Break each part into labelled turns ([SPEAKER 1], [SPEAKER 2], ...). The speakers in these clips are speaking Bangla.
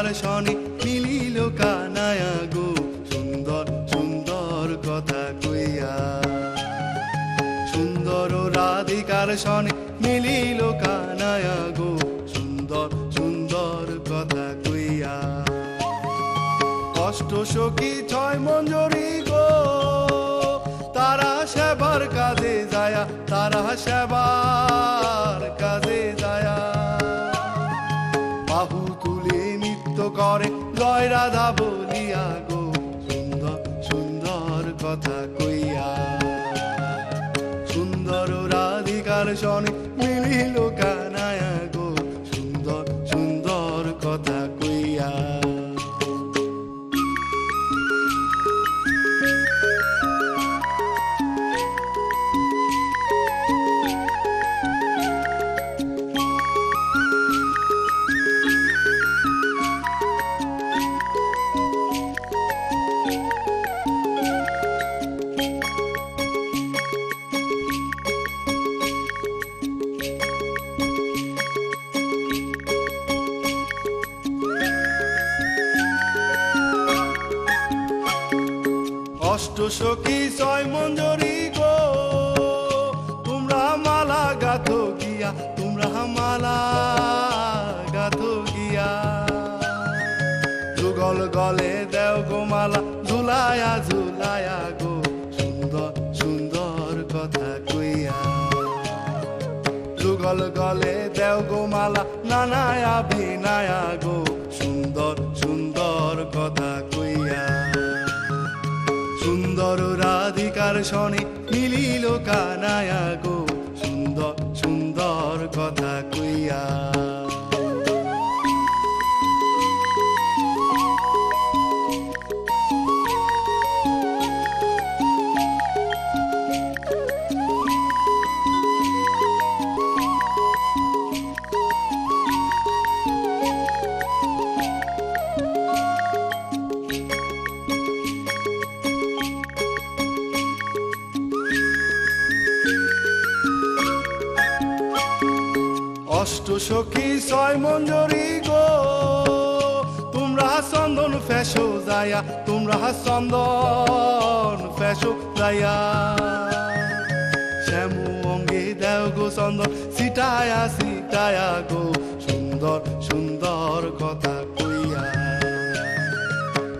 [SPEAKER 1] রাধিকার সনে মিলিল কানায়া গো, সুন্দর সুন্দর কথা কইয়া। সুন্দর রাধিকার সনে মিলিল কানায়া গো, সুন্দর সুন্দর কথা কইয়া। কষ্ট সখী ছয় মঞ্জরি গো, তারা সেবার কাজে যায়া, তারা সেবার কাজে যায়া। বাহু তুলে নৃত্য করে জয় রাধা বলিয়া গো, সুন্দর সুন্দর কথা কইয়া। সুন্দর রাধিকার সনে মিলিল কানায়া গো, সুন্দর সুন্দর কথা কইয়া। অষ্ট সখী ছয় মঞ্জরি গো, তোমরা মালা গাথো গিয়া, তোমরা মালা গাথো গিয়া। যুগল গলে দেও গো মালা, ঝুলায়া ঝুলায়া গো, সুন্দর সুন্দর কথা কইয়া। যুগল গলে দেও গো মালা, নানায়া বিনায়া গো, সুন্দর সুন্দর কথা কইয়া। সুন্দর রাধিকার সনে মিলিল কানায়া গো, সুন্দর সুন্দর কথা কইয়া। অষ্ট সখী ছয় মঞ্জরি গো, তোমরা চন্দন ফেসো যায়া, তোমরা চন্দন ফেসো যায়া। শ্যামু অঙ্গে দেও গো চন্দন, সিটায়া সিটায়া গো, সুন্দর সুন্দর কথা কইয়া।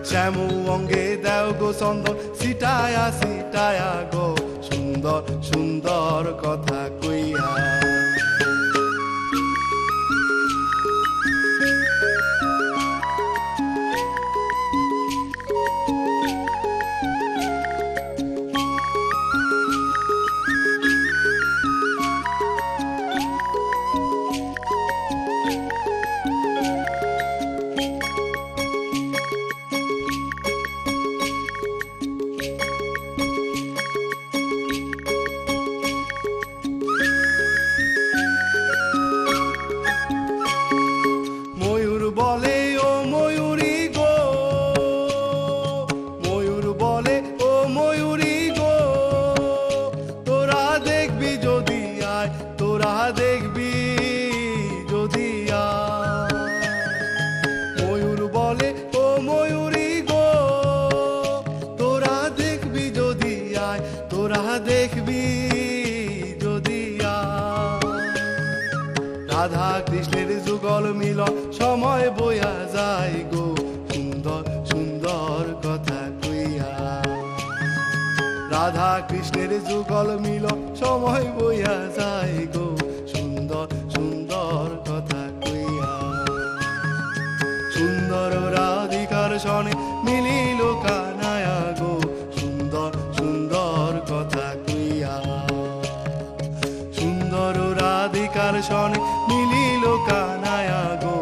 [SPEAKER 1] শ্যামু অঙ্গে দেও গো চন্দন, সিটায়া সিটায়া গো, সুন্দর সুন্দর কথা কইয়া। বলে ও ময়ূরী গো, ময়ূর বলে ও ময়ূরী গো, তোরা দেখবি যদি আয়, তোরা দেখবি যদি আয়। ময়ূর বলে ও ময়ূরী গো, তোরা দেখবি যদি আয়, তোরা দেখবি যদি আয়। রাধা কৃষ্ণের যুগল মিলন সময় বইয়া যায় গো, সুন্দর সুন্দর কথা কইয়া। রাধা কৃষ্ণের যুগল মিলন সময় বইয়া যায় গো, সুন্দর সুন্দর কথা কইয়া। সুন্দর রাধিকার সনে মিলিল কানায়া গো, সুন্দর সুন্দর কথা কইয়া। সুন্দর রাধিকার সনে মিলিল কানায়া গো,